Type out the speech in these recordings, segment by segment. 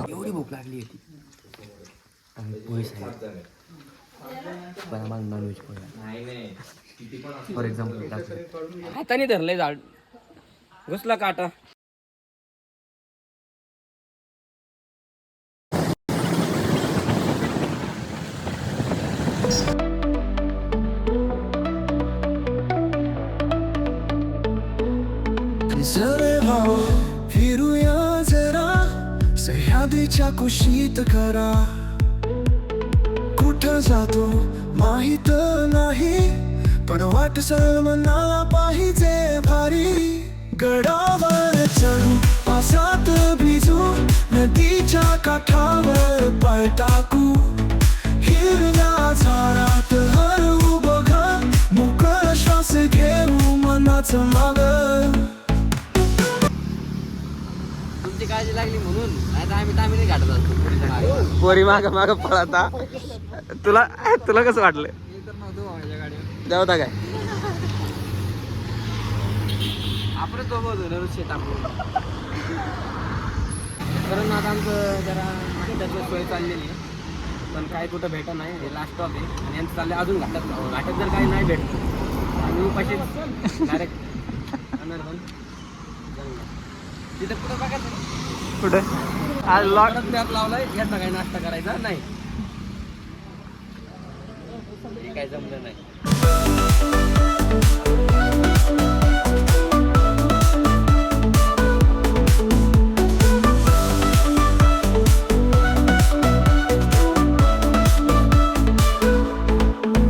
एवढी भूक लागली होती. पोहे पण आम्हाला नॉनव्हेज पोहे फॉर एक्झाम्पल हाताने धरलंय झाड घुसला काटा. फिरूया जरा सह्याद्रीच्या कुशीत करा. कुठं जातो माहित नाही पण वाट मनाला पाहिजे भारी. गडावर चढू पावसात भिजू नदीच्या काठावर पाय टाकू. हिरव्या झाडात हरवू बघा मोकळा श्वास घेऊ मनाचं माग. तुमची काळजी लागली म्हणून आता आम्ही तामिनी घाटत असतो. पोरी माग माग पळता. तुला तुला कसं वाटलं? देवता काय आपण तो बघू शेत आपण कारण आता आमचं जरा त्याची सोय चाललेली आहे पण काय कुठं भेटत नाही. हे लास्ट स्टॉप आहे आणि यांचं चाललं अजून घाटात जर काही नाही भेटत आम्ही उपाशी डायरेक्ट पण तिथं कुठं बघायचं कुठं आज लॉक मॅप लावलाय याचा काही नाश्ता करायचा नाही. काय जमलं नाही.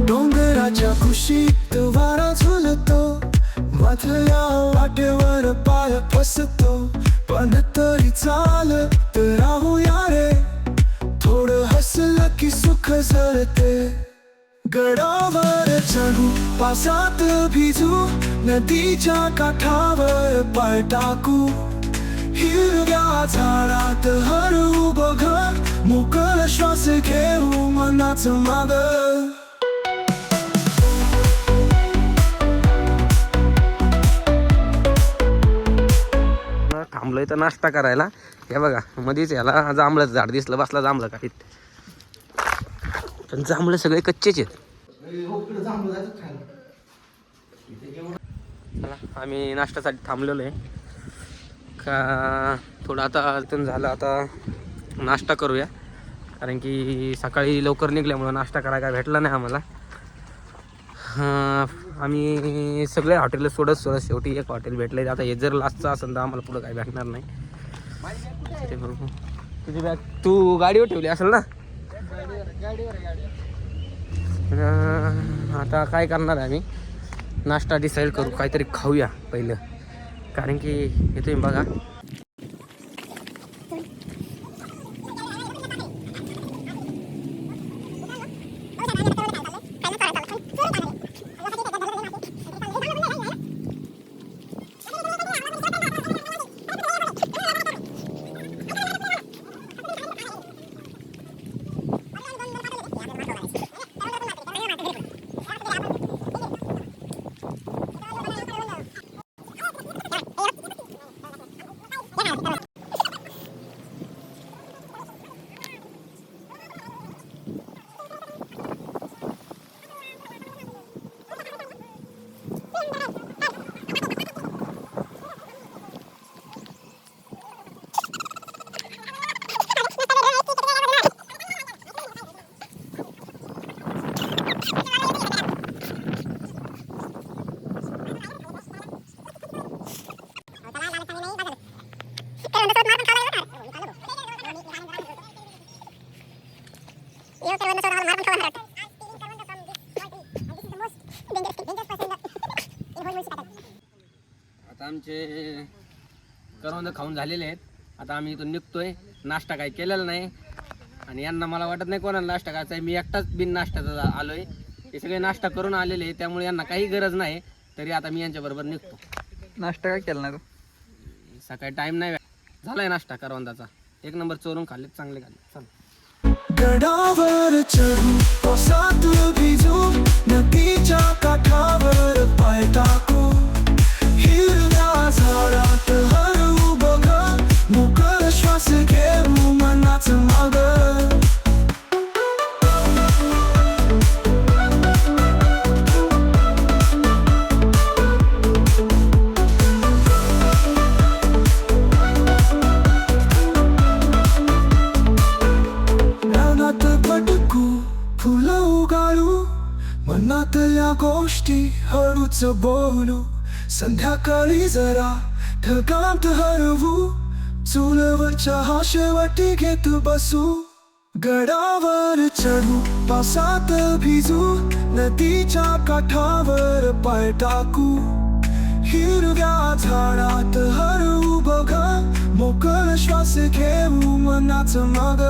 डोंगराच्या कुशीत वारा झुलतो मधल्या वाटेवर पाय फसतो पण तरी चालत राहूया रे. थोडं हसलं की सुख झळते. गडावर चढू पावसात भिजू नदीच्या काठावर पाय टाकू. हिरव्या झाडात हरवू बघ मोकळा श्वास घेऊ मनाचं माग. थांबलोय तर नाश्ता करायला. हे बघा मध्येच याला जांभळं झाड दिसलं बसला जांभळं काहीत पण जांभळं सगळे कच्चेच आहेत. आम्ही नाश्त्यासाठी थांबलेलो आहे का थोडं आता इथून झालं आता नाश्ता करूया कारण की सकाळी लवकर निघल्यामुळं नाश्ता करायला काय भेटला नाही आम्हाला. आम्ही सगळे हॉटेल सोडत शेवटी एक हॉटेल भेटलं. आता हे जर लास्टचं असेल तर आम्हाला पुढं काही भेटणार नाही. ते बरोबर तुझी बॅग तू गाडीवर ठेवली असेल ना. आता काय करणार आहे आम्ही नाश्ता डिसाईड करू काहीतरी खाऊया पहिलं कारण की हे तुम्ही बघा आता आमचे करवंद खाऊन झालेले आहेत. आता आम्ही इथून निघतोय. नाश्ता काही केलेला नाही आणि यांना मला वाटत नाही कोणाला नाश्ता करायचा आहे. मी एकटाच बिन नाश्त्याचा आलोय. हे सगळे नाश्ता करून आलेले आहे त्यामुळे यांना काही गरज नाही. तरी आता मी यांच्याबरोबर निघतो. नाश्ता काय केला ना सकाळी टाइम नाही झालाय नाश्ता करवंदाचा. एक नंबर चोरून खाल्ले चांगले खाल्ले. चल गडावर चढू पावसात भिजू नदीच्या काठावर पाय टाकू. हिरव्या झाड मनातल्या गोष्टी हळूच बोलू, संध्याकाळी जरा ढगांत हरवू, चुलवरच्या हाशेवाटी घेत बसू, गडावर चढू, पावसात भिजू, नदीच्या काठावर पाय टाकू, हिरव्या झाडात हरवू बघा, मोकळ श्वास घेऊ मनाचं माग.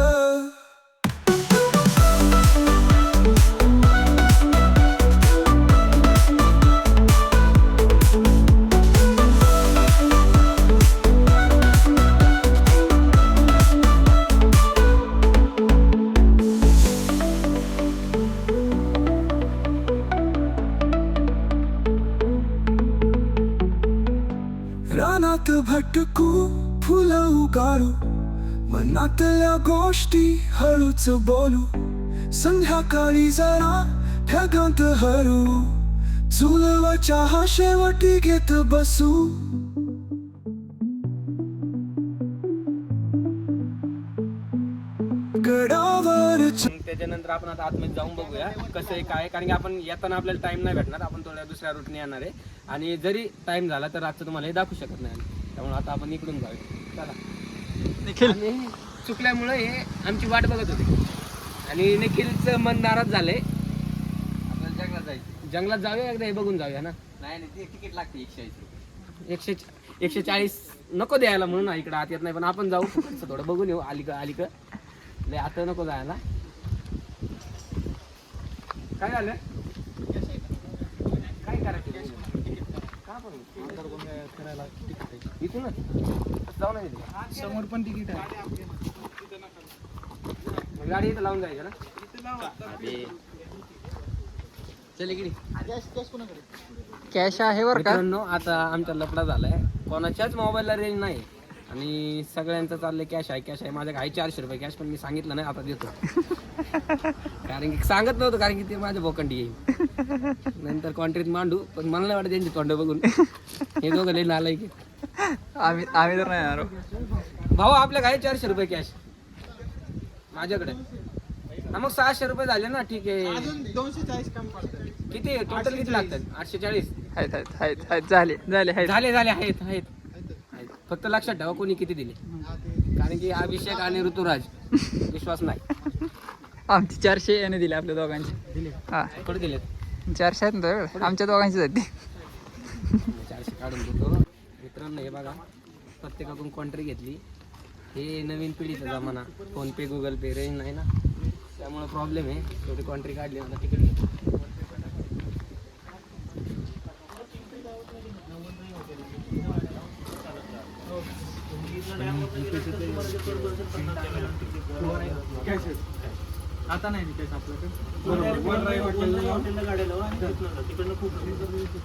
रानात भटकू, फुलं उगाळू, मनातल्या गोष्टी हळूच बोलू, संध्याकाळी जरा ढगांत हरवू, चुलवरच्या हाशेवाटी घेत बसू. गडावर मग त्याच्यानंतर आपण आता आतमध्ये जाऊन बघूया कसं आहे काय आहे. कारण की आपण येताना आपल्याला टाइम नाही भेटणार, आपण थोड्या दुसऱ्या रूटने येणार आहे आणि जरी टाइम झाला तर रातचं तुम्हाला हे दाखवू शकत नाही. त्यामुळे आता आपण इकडून जाऊया. चला निखिल आणि चुकल्यामुळे हे आमची वाट बघत होती आणि निखिलचं मन नाराज झालंय. आपल्याला जंगलात जायचं, जंगलात जाऊया एकदा, हे बघून जाऊया ना. नाही नाही, ते तिकीट लागते 140 नको द्यायला म्हणून इकडे आत येत नाही, पण आपण जाऊ थोडं बघून येऊ. आली लय आता नको जायला. काय झालं, काय करायचं का पण इथूनच जाऊ नाही समोर पण तिकीट आहे. गाडी इथं लावून जायचं ना. चल इकडे. कॅश आहे बरं का. मित्रांनो, आता आमचा लफडा झालाय, कोणाच्याच मोबाईलला रेंज नाही आणि सगळ्यांचं चाललंय कॅश आहे. माझ्या आहे 400 रुपये कॅश, पण मी सांगितलं नाही, आता देतो. कारण की सांगत नव्हतं, कारण की ते माझ्या बोकंडी येईल नंतर कॉन्ट्रीत मांडू. पण मला नाही वाटत त्यांची तोंड बघून हे दोघं लई नालायक आहेत. आम्ही तर नाही येणार. भाऊ आपल्या आहे 400 रुपये कॅश माझ्याकडे. हा मग 600 रुपये झाले ना. ठीक आहे, 240 कम पडतं. किती टोटल किती लागतात? 840 आहेत झाले आहेत. फक्त लक्षात ठेवा कोणी किती दिले, कारण की अभिषेक आणि ऋतुराज विश्वास नाही. आमची 400 याने दिले आपल्या दोघांचे. दिले हा कुठे दिलेत? 400 आहेत ना तुझ्याकडे? आमच्या दोघांचीच आहेत ते. 400 काढून देतो. मित्रांनो हे बघा, प्रत्येकाकडून कॉन्ट्री घेतली. हे नवीन पिढीचा जमाना, फोन पे गुगल पे रेंज नाही ना, त्यामुळे प्रॉब्लेम आहे. थोडी कॉन्ट्री काढली, मला तिकीट घेतो. आता नाही तिकीट आपल्याकडे.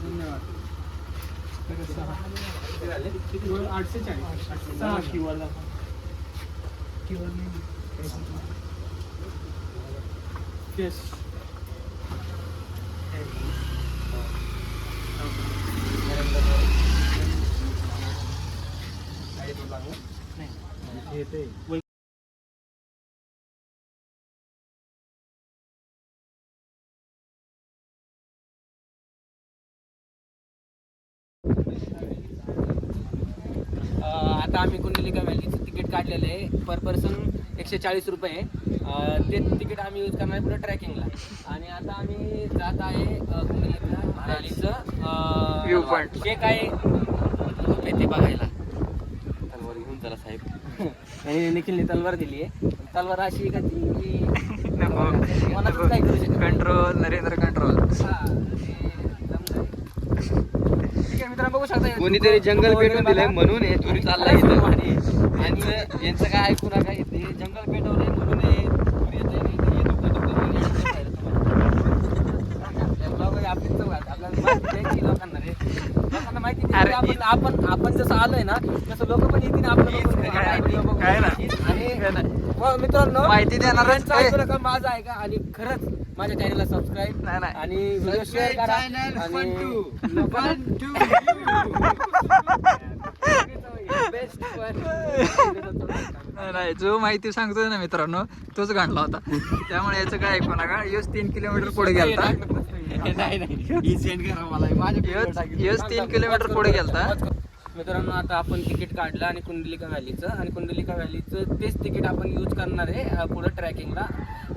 धन्यवाद. 840 Yes. आता आम्ही कुंडलिका व्हॅलीचं तिकीट काढलेलं आहे. पर पर्सन 140 रुपये. ते तिकीट आम्ही यूज करणार पुढे ट्रॅकिंगला. आणि आता आम्ही जात आहे कुंडलिका व्हॅलीचं व्ह्यू पॉइंट. जे काय ते बघायला. तलवार घेऊन चला साहेब. आणि निखिलने तलवार दिली आहे. तलवार अशी का ती कोणाचंच काय करू शकत. Control Narendra control. मित्रांनो बघू शकता, कोणीतरी जंगल पेटवून दिलंय म्हणून हे चोरी चाललंय इथं. यांचं काय ऐकू नका, ते जंगल पेटवलंय म्हणून हे चोरी येतंय. हे लोकांना माहिती नाही. आपण जसं आलोय ना तसं लोक पण येतील काय ना. आणि मित्रांनो माहिती देणारच काय? ऐकू नका, माझं ऐका आणि खरंच माझ्या चॅनलला सबस्क्राईब नाही. आणि व्हिडिओ शेअर करा. बेस्ट नाही, जो माहिती सांगतोय ना मित्रांनो तोच गांडला होता. त्यामुळे याचं काय ऐकू नका. 3 किलोमीटर पुढे गेला. नाही ही सेंड करा मला माझ्या यस 3 किलोमीटर पुढे गेलता. मित्रांनो आता आपण तिकीट काढलं आणि कुंडलिका व्हॅलीचं, आणि कुंडलिका व्हॅलीचं तेच तिकीट आपण यूज करणार आहे पुढं ट्रॅकिंगला.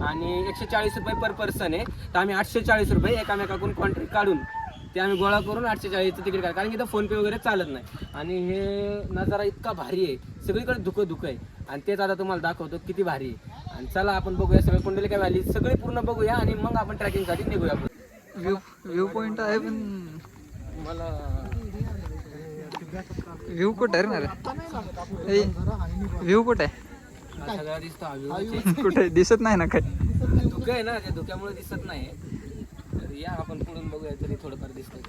आणि 140 रुपये पर पर्सन आहे, तर आम्ही 840 रुपये एकामेकाकडून कॉन्ट्रॅक्ट काढून ते आम्ही गोळा करून 840चं तिकीट काढ, कारण की इथं फोनपे वगैरे चालत नाही. आणि हे नजारा इतका भारी आहे, सगळीकडे धुकं आहे, आणि तेच आता तुम्हाला दाखवतो किती भारी आहे. आणि चला आपण बघूया सगळे कुंडलिका व्हॅली सगळी पूर्ण बघूया, आणि मग आपण ट्रॅकिंगसाठी निघूया. व्ह्यू पॉइंट आहे, पण मला व्ह्यू कुठे आहे रे? व्ह्यू कुठे आहे? हा सगळा दिसतो हा view. कुठे दिसत नाही ना काय. धुकं आहे ना, त्या धुक्यामुळे दिसत नाही. तर या आपण पुढून बघूया, तरी थोडंफार दिसतंय.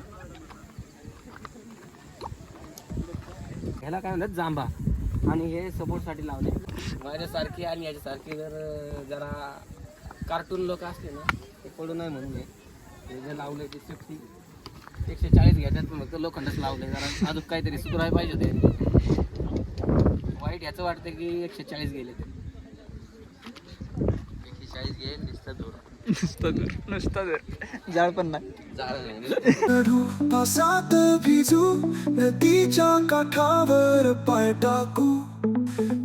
ह्याला काय म्हणतात जांभा, आणि हे सपोर्टसाठी लावले. माझ्यासारखी आणि याच्यासारखी जरा कार्टून लोक असले ना, ते पडू नाही म्हणून हे जे लावले ते सेफ्टी 140 घ्यायच्यात, पण फक्त लोखंडच लावले. जरा अजून काहीतरी सुधारायला पाहिजे ते. वाईट याचं वाटतं की 140 गेले ते. 140 घे नुसतं दूर नुसतं जाळ पण नाही. पावसात भिजू नदीच्या काठावर पाय टाकू,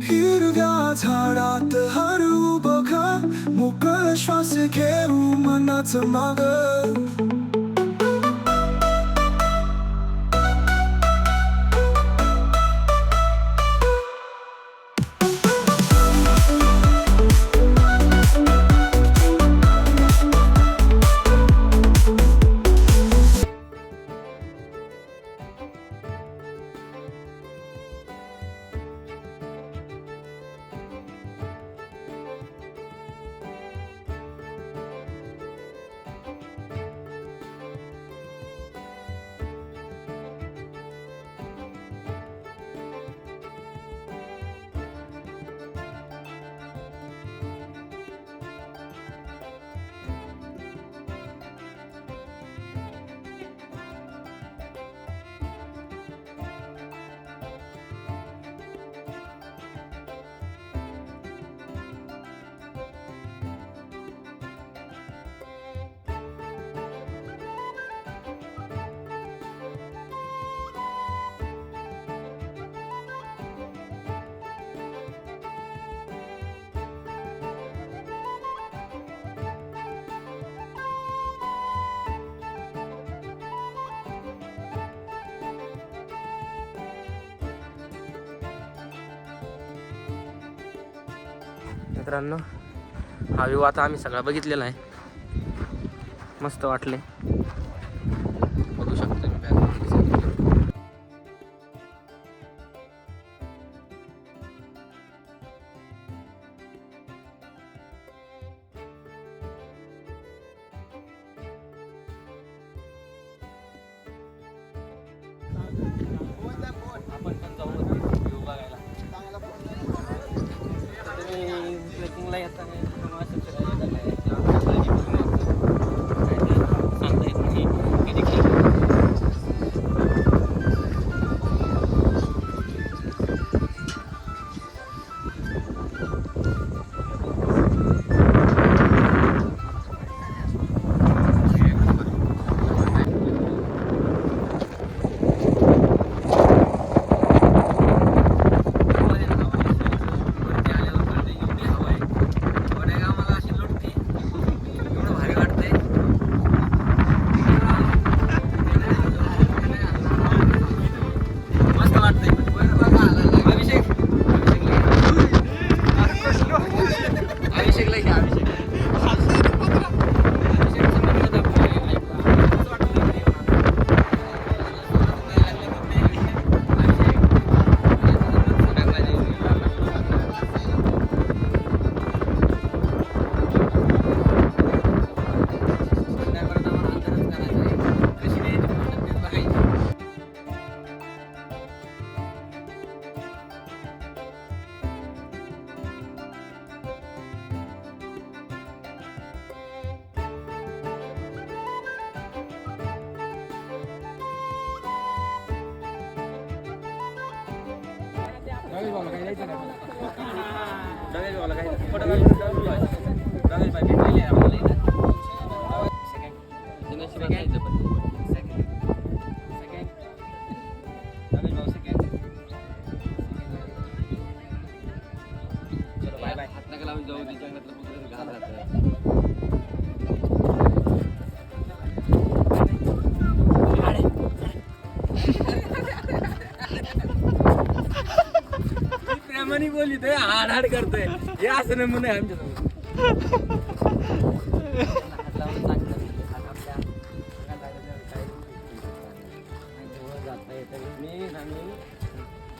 हिरव्या झाडात हरवू बघा, मोकळ श्वास घेऊ मनाचं माग. मित्रांनो हा व्ह्यू आता आम्ही सगळा बघितलेला आहे, मस्त वाटले. बघू शकतो तुम्ही background सगळं. आपण पण जाऊ व्ह्यू बघायला. तुम्ही ट्रेकिंगला येताना तुम्हाला असं फिरायला काय सांगता येत नाही कधी काय. सेकंड रमेश भाऊ सेकंड. चलो बाय बाय. हात नका लावून जाऊ ती जंगलातलं कुठं घाण राहतं. प्रेमाने बोलितोय हाड हाड करतोय हे असं नमुने आहे आमच्या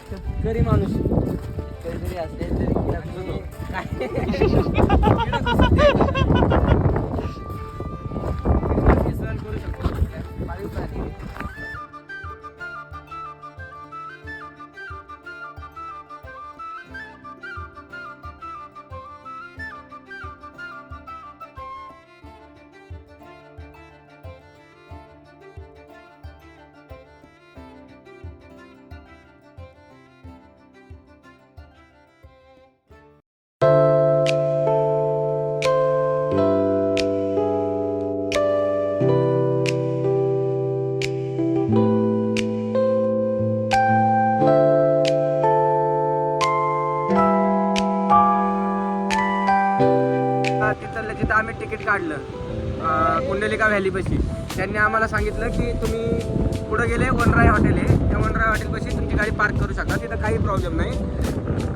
शेतकरी माणूस कधीतरी असले तरी सहन करू शकतो पाळीव प्राणी. तिथलं जिथं आम्ही तिकीट काढलं कुंडलिका व्हॅलीपाशी त्यांनी आम्हाला सांगितलं की तुम्ही पुढे गेले वनराय हॉटेल आहे त्या वनराय हॉटेलपाशी तुमची गाडी पार्क करू शकता तिथं काही प्रॉब्लेम नाही.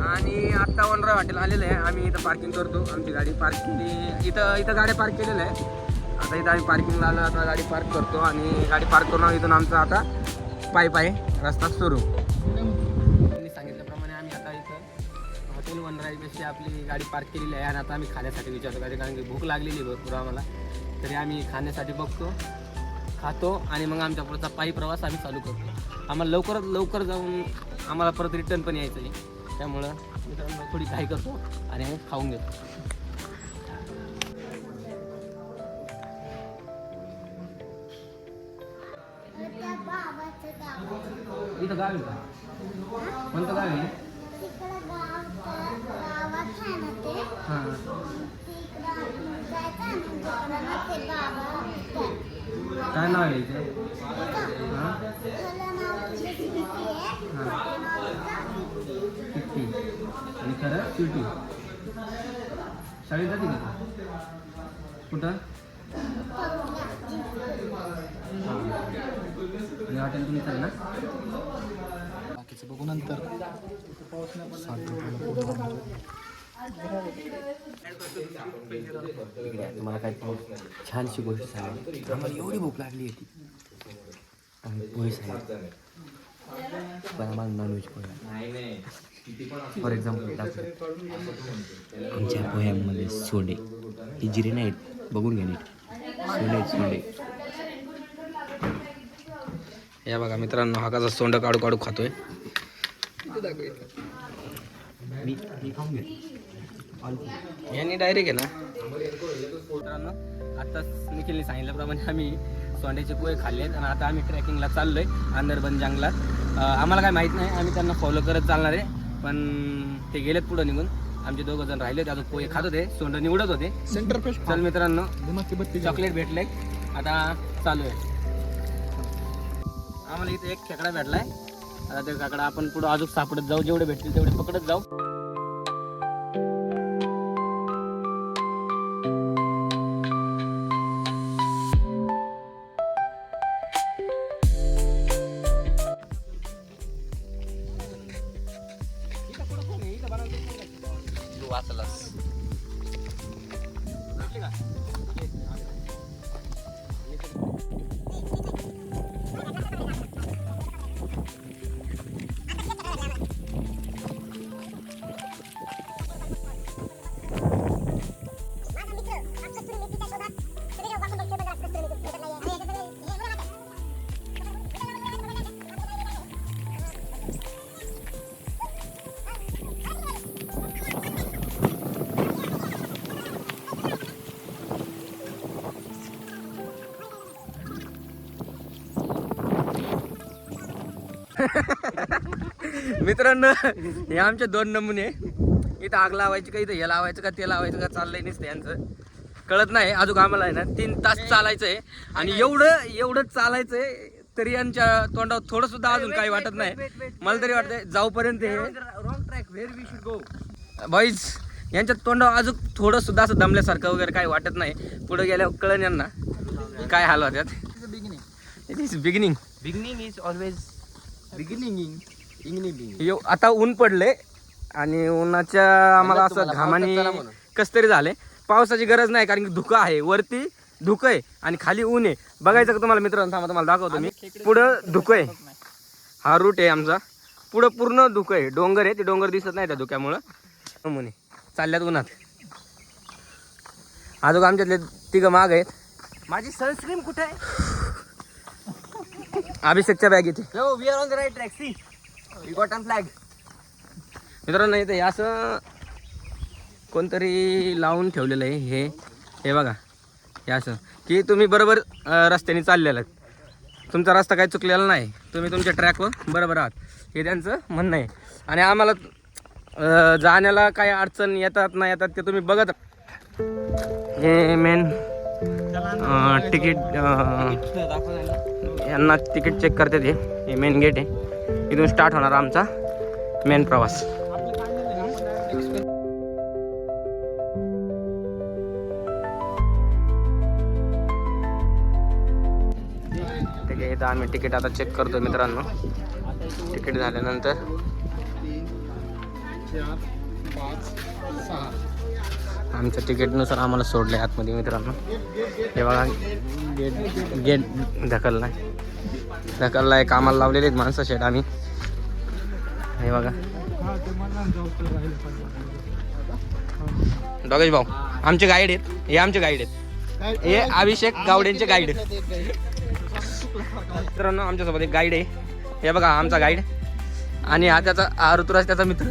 आणि आत्ता वनराय हॉटेल आलेलं आहे आम्ही इथं पार्किंग करतो आमची गाडी पार्क केली इथं गाड्या पार्क केलेल्या आहे. आता इथं आम्ही पार्किंगला आलो आता गाडी पार्क करतो आणि गाडी पार्क करून इथून आमचा आता पायी रस्ता सुरू. त्यांनी सांगितल्याप्रमाणे आम्ही आता इथं हॉटेल वनराईपाशी आपली गाडी पार्क केलेली आहे आणि आता आम्ही खाण्यासाठी विचारतो कारण की भूक लागलेली भरपूर आम्हाला तरी आम्ही खाण्यासाठी बघतो खातो आणि मग आमच्या पुढचा पायी प्रवास आम्ही चालू करतो. आम्हाला लवकरात लवकर जाऊन आम्हाला परत रिटर्न पण यायचं आहे त्यामुळं मित्रांनो थोडी घाई करतो आणि आम्ही खाऊन घेतो. इथं गाव आहे का कोणतं गाव आहे हां काय नाव आहे इथे हां किती आणि खरं सिटी शाळेत जाते का कुठं आणि हॉटेल तुमचं आहे ना बाकीचं बघू नंतर. तुम्हाला काय छानशी गोष्ट सांगेल. आम्हाला एवढी भूक लागली होती आम्ही पोहे सांगितलं पण आम्हाला नॉनव्हेज पोहे फॉर एक्झाम्पल टाकलं आमच्या पोह्यांमध्ये सोडे ही जिरे नाहीत बघून घ्या नीट सोडे. या बघा मित्रांनो हा कसा सोंड काढू काढू खातोय मी खाऊन घे यांनी डायरेक्ट आहे ना. मित्रांनो आत्ताच निखिलने सांगितल्याप्रमाणे आम्ही सोंड्याचे पोहे खाल्लेत आणि आता आम्ही ट्रेकिंगला चाललोय अंदरबन जंगलात. आम्हाला काय माहीत नाही आम्ही त्यांना फॉलो करत चालणार आहे पण ते गेलेत पुढं निघून. आमचे 2 जण राहिले होते अजून पोहे खात होते सोंड निवडत होते. चल मित्रांनो चॉकलेट भेटले आता चालू आहे. आम्हाला इथे एक खेकडा भेटलाय आता ते खेकडा आपण पुढं अजून सापडत जाऊ जेवढे भेटतील तेवढे पकडत जाऊ. तू वाचलास मित्रांनो हे आमचे 2 नमुने इथं आग लावायची का इथं हे लावायचं का ते लावायचं का चाललंय नसतं यांचं कळत नाही. अजून आम्हाला आहे ना 3 तास चालायचं आहे आणि एवढं चालायचं आहे तरी यांच्या तोंडावर थोडं सुद्धा अजून काही वाटत नाही. मला तरी वाटतंय जाऊपर्यंत हे बॉईज यांच्या तोंडावर अजून थोडं सुद्धा असं दमल्यासारखं वगैरे काही वाटत नाही. पुढे गेल्यावर कळण यांना काय हाल होत्यात. It is beginning. Beginning is always beginning. आता ऊन पडले आणि उन्हाच्या आम्हाला असं घामाने कस तरी झाले. पावसाची गरज नाही कारण की धुकं आहे, वरती धुकं आहे आणि खाली ऊन आहे. बघायचं का तुम्हाला मित्रांनो, थांबा तुम्हाला दाखवतो मी. पुढं धुकं आहे, हा रूट आहे आमचा. पुढं पूर्ण धुकं आहे, डोंगर आहे, ते डोंगर दिसत नाही त्या धुक्यामुळं. मुनी चालल्यात उन्हात. अजून आमच्यातले 3 माग आहेत. माझी सनस्क्रीन कुठे आहे? अभिषेकच्या बॅग इथे. हो, we are on the right track. See we got on flag. मित्रांनो इथे असं कोणतरी लावून ठेवलेलं आहे. हे बघा, हे असं की तुम्ही बरोबर रस्त्याने चाललेलं आहे, तुमचा रस्ता काही चुकलेला नाही, तुम्ही तुमच्या ट्रॅकवर बरोबर आहात, हे त्यांचं म्हणणं आहे. आणि आम्हाला जाण्याला काही अडचण येतात नाही येतात ते तुम्ही बघत. हे मेन तिकीट यांना तिकीट चेक करते ते. हे मेन गेट आहे, इथून स्टार्ट होणार आमचा मेन प्रवास. ठीक आहे, इथं आम्ही तिकीट आता चेक करतो मित्रांनो. तिकीट झाल्यानंतर 4, 5, 6 आमच्या तिकीटनुसार आम्हाला सोडले आतमध्ये मित्रांनो. हे बघा गेट ढकलला आहे. कामाला लावलेले आहेत माणसं शेट आम्ही. हे बघा दोघेच भाऊ आमचे गाईड आहेत. हे आमचे गाईड आहेत. हे अभिषेक गावडेंचे गाईड आहेत मित्रांनो. आमच्यासोबत एक गाईड आहे. हे बघा आमचा गाईड. आणि हा त्याचा ऋतुराज त्याचा मित्र.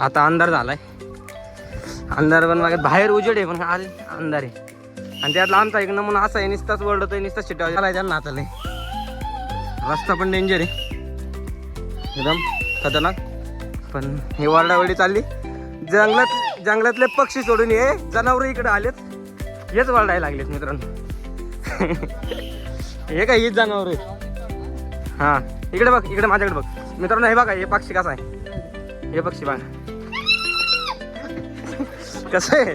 आता अंधार झालाय. अंधार पण मागे बाहेर उजेड आहे पण आज अंधार आहे. आणि त्यातला आमचा एक नमुना असा आहे, नुसताच वरडतोय, नुसताच शिटावा त्यांना हाताला. रस्ता पण डेंजर आहे एकदम खतरनाक. पण हे वरडावरडी चालली. जंगलातले पक्षी सोडून हे जनावर इकडे आलेत, हेच वरडायला लागलेत मित्रांनो. हे काय हेच जनावर आहेत. हा इकडे बघ, इकडे माझ्याकडे बघ मित्रांनो. हे बघा हे पक्षी कसा आहे. हे पक्षी बघा कसं आहे.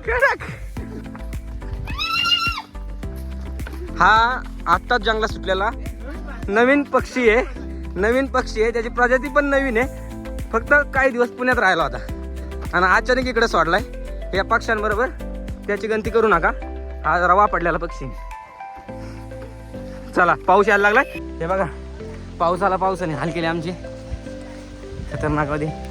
कडक. हा आत्ताच जंगलात सुटलेला नवीन पक्षी आहे. त्याची प्रजाती पण नवीन आहे. फक्त काही दिवस पुण्यात राहिला होता आणि अचानक इकडे सोडलाय. या पक्ष्यांबरोबर त्याची गणती करू नका. हा रवा पडलेला पक्षी. चला पाऊस यायला लागलाय. हे बघा पावसाने हाल केले आमचे खतरनाक मध्ये.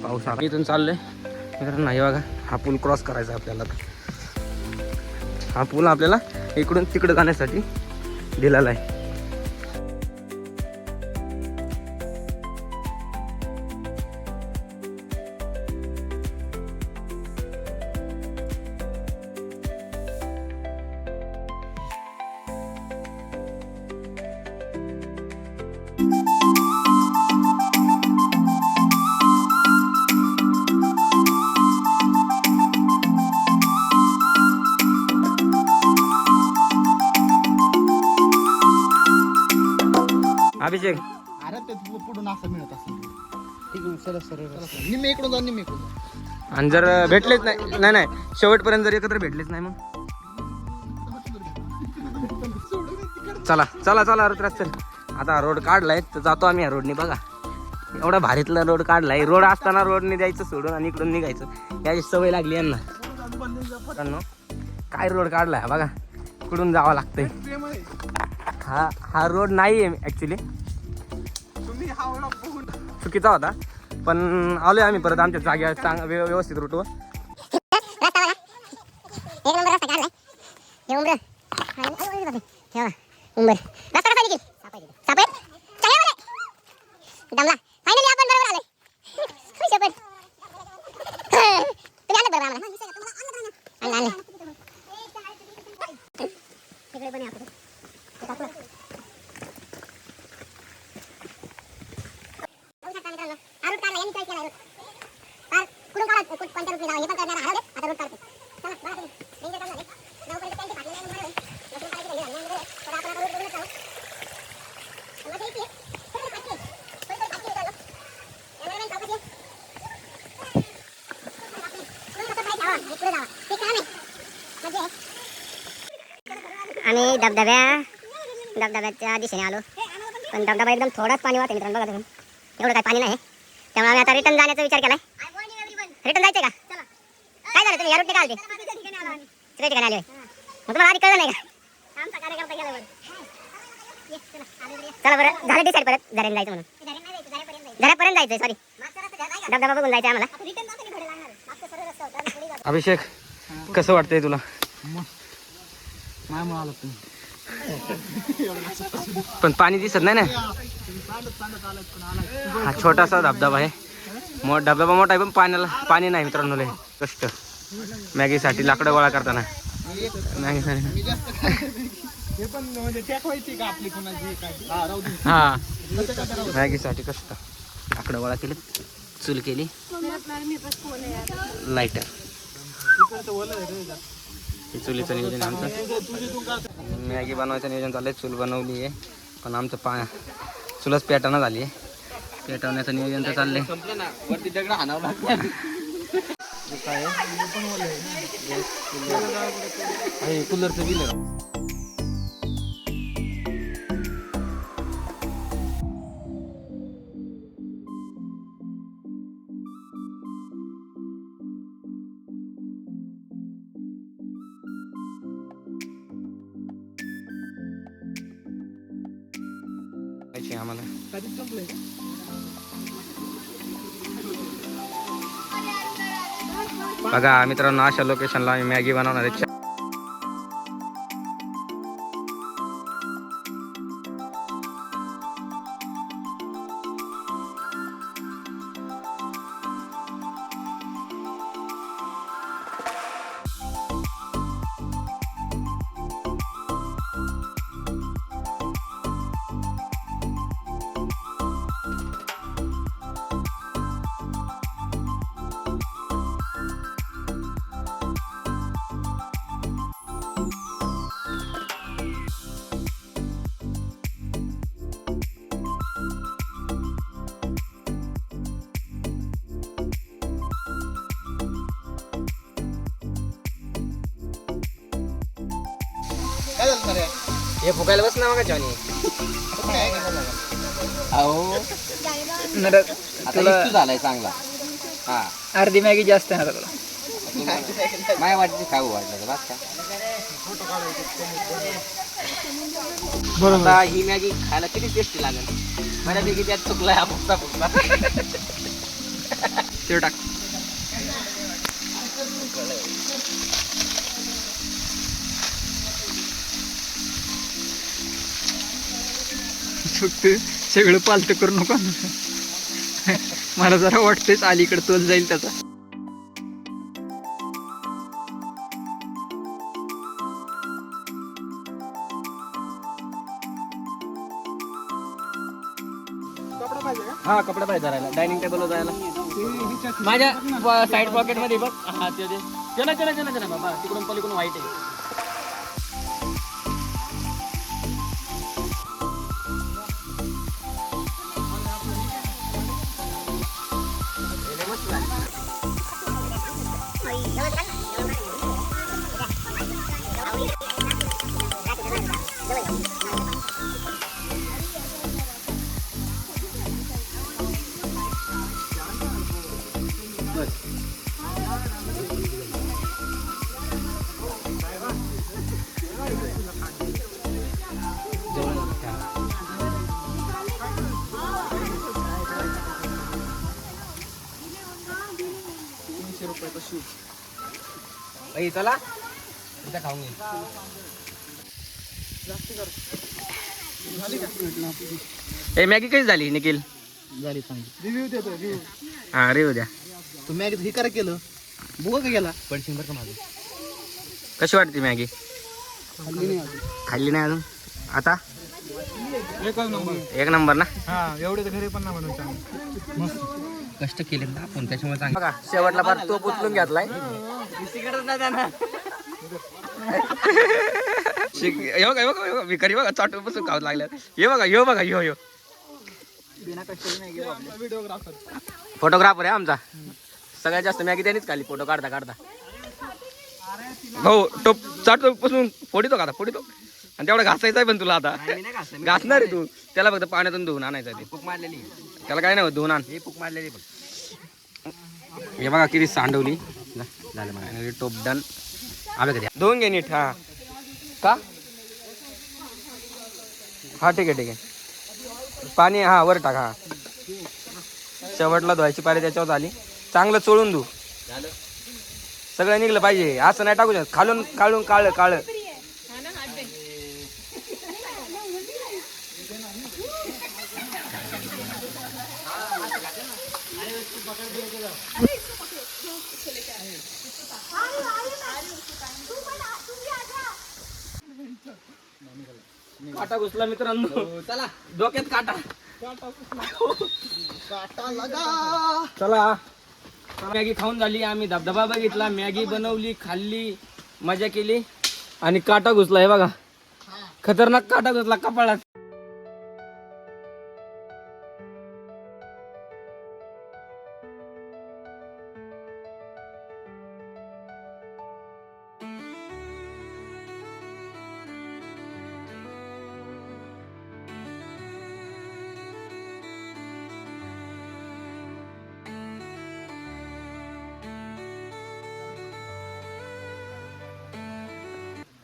पाऊस आला. इथून चाललोय मित्रांनो. नाही बघा हा पूल क्रॉस करायचा आपल्याला. हा पूल आपल्याला इकडून तिकडं जाण्यासाठी दिलेला आहे. पुढून असं मिळत असेल निम्मे इकडून जा निम्मे इकडून जा. आणि जर भेटलेच नाही नाही शेवटपर्यंत जर एकत्र भेटलेच नाही मग चला चला चला ऋतुराज चल. आता रोड काढलाय तर जातो आम्ही या रोडने. बघा एवढा भारीतला रोड काढलाय. रोड असताना रोडने द्यायचं सोडून आणि इकडून निघायचं याची सवय लागली यांना. काय रोड काढलाय बघा. इकडून जावं लागतंय. हा रोड नाही आहे ॲक्च्युली चुकीचा होता पण आलोय आम्ही परत आमच्या जागेवर व्यवस्थित रूटवर. आम्ही धबधब्याच्या दिशेने आलो पण धबधबा एकदम थोडाच पाणी वाहते मित्रांनो. बघा तुम्ही एवढं काय पाणी नाही त्यामुळे आम्ही आता रिटर्न जाण्याचा विचार केलाय. रिटर्न जायचंय का? काय झालं तुम्ही या रूटने का आले? सगळ्या ठिकाणी आले मग तुम्हाला आधी कळलं नाही का? चला बरं झालं डिसाईड परत झऱ्याने जायचं म्हणून. झऱ्यापर्यंत जायचंय सॉरी धबधबा बघून जायचं आम्हाला. अभिषेक कसं वाटतंय तुला? पण पाणी दिसत नाही ना. हा छोटासा धबधबा आहे. धबधबा मोठा आहे पण पाणी नाही मित्रांनो. लय कष्ट मॅगीसाठी लाकडं गोळा करताना हा मॅगीसाठी कष्ट लाकडं गोळा केले. चूल केली लाईटर. चुलीचं नियोजन आमचं. मॅगी बनवायचं नियोजन चाललंय. चूल बनवली आहे पण आमचं चुलच पेटाना झाली आहे. पेटवण्याचं नियोजन तर चाललंय. कूलरचं बिल आहे. आम्हाला बघा मित्रांनो अशा लोकेशनला आम्ही मॅगी बनवणार आहे. हे फुकायला बस ना मग जॉनी. आता झालाय चांगला. हा अर्धी मॅगी जास्त आहे तुला. माझ्या वाटते खाऊ वाटलं बस का. बरोबर ही मॅगी खायला किती टेस्टी लागेल. बऱ्यापैकी त्यात चुकलाय हा फुकता फुकता. ते टाक. फक्त सगळं पालत करू नका. मला जरा वाटतंच अलीकडे तोल जाईल त्याचा. हा कपडा पाहिजे धरायला. डायनिंग टेबलवर जायला माझ्या साईड पॉकेट मध्ये बघ. हा ते चला चला चला चला बाबा. तिकडून पलीकडून व्हाईट आहे. बाई चला इथं खाऊन घे. ए मॅगी कशी झाली निखिल? झाली चांगली. रिव्ह्यू देतो रिव्ह्यू. हा रे उद्या तू मॅगी हे करा केलं बुवा का गेला पडशील बरं का माझं. कशी वाटते मॅगी? खाल्ली नाही अजून. खाल्ली नाही अजून? आता एकच नंबर. एक नंबर ना. हा एवढे तर घरी पण नाही बनवता. कष्ट केले ना आपण त्याच्यामुळे चांगलं. बघा शेवटला फार तो उचलून घेतलाय. हे बघा हे बघा भिकारी बघा चाटून बसून खाऊ लागल्या. हे बघा ह्यो बघा ह्यो ह्यो बिना कष्टाची मॅगी व्हिडिओग्राफर. फोटोग्राफर आहे आमचा. सगळ्यात जास्त मॅगी त्यांनीच खाली फोटो काढता काढता. भाऊ टोप चाटतो बसून फोडितो का फोडितो. आणि तेवढा घासायचा आहे पण तुला आता. घासणार आहे तू. त्याला फक्त पाण्यातून धुवून आणायचं आहे. पुक मारलेली त्याला काय नाही होत धुवून आण. हे पुक मारलेली बघ. हे बघा किती सांडवली. झालं मला. आणि टोप डन. आलं कधी धुवून घे नीट. हा का हा ठीक आहे ठीक आहे. पाणी हा वर टाक. हा शेवटला धुवायची पारी त्याच्यावर आली. चांगलं चोळून धु. सगळं निघलं पाहिजे. असं नाही टाकू शकत. खालून काढून काळ काळ. काटा घुसला मित्रांनो. चला डोक्यात काटा. चला मॅगी खाऊन झाली. आम्ही धबधबा बघितला, मॅगी बनवली, खाल्ली, मजा केली आणि काटा घुसला. हे बघा खतरनाक काटा घुसला कपाळात.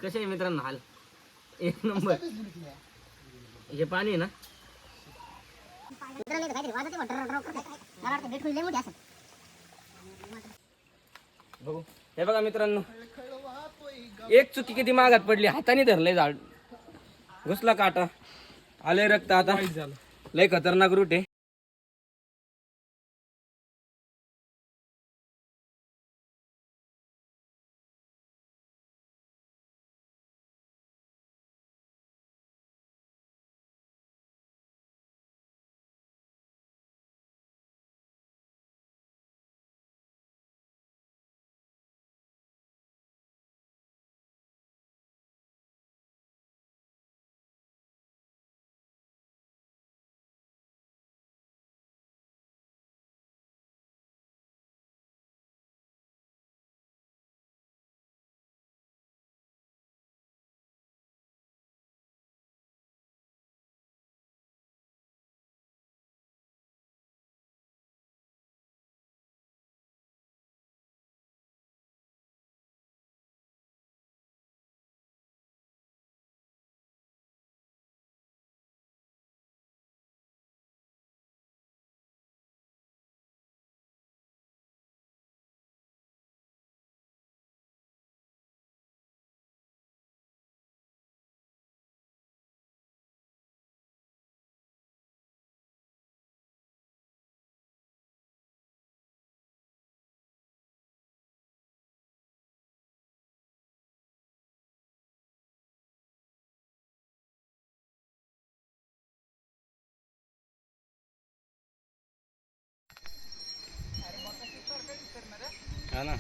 कसे आहे मित्रांनो हाल? एक नंबर. हे पाणी आहे ना. बघू. हे बघा मित्रांनो एक चुकी किती मागात पडली. हाताने धरलंय झाड. घुसला काटा. आलंय रक्त. आता लय खतरनाक रूट आहे. हा ना.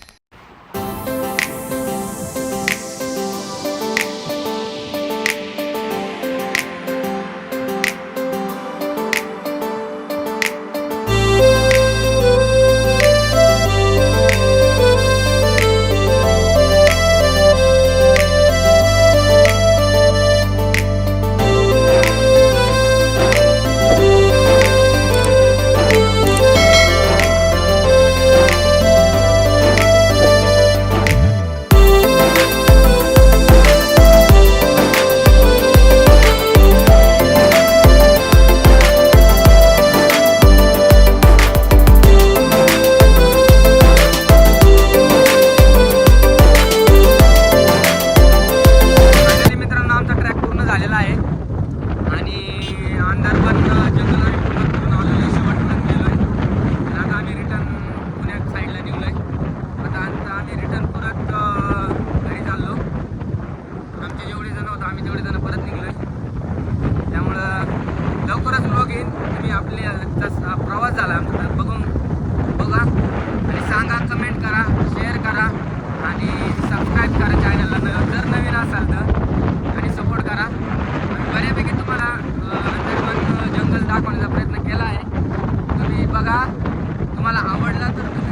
तुम्हाला आवडला तर तुम्ही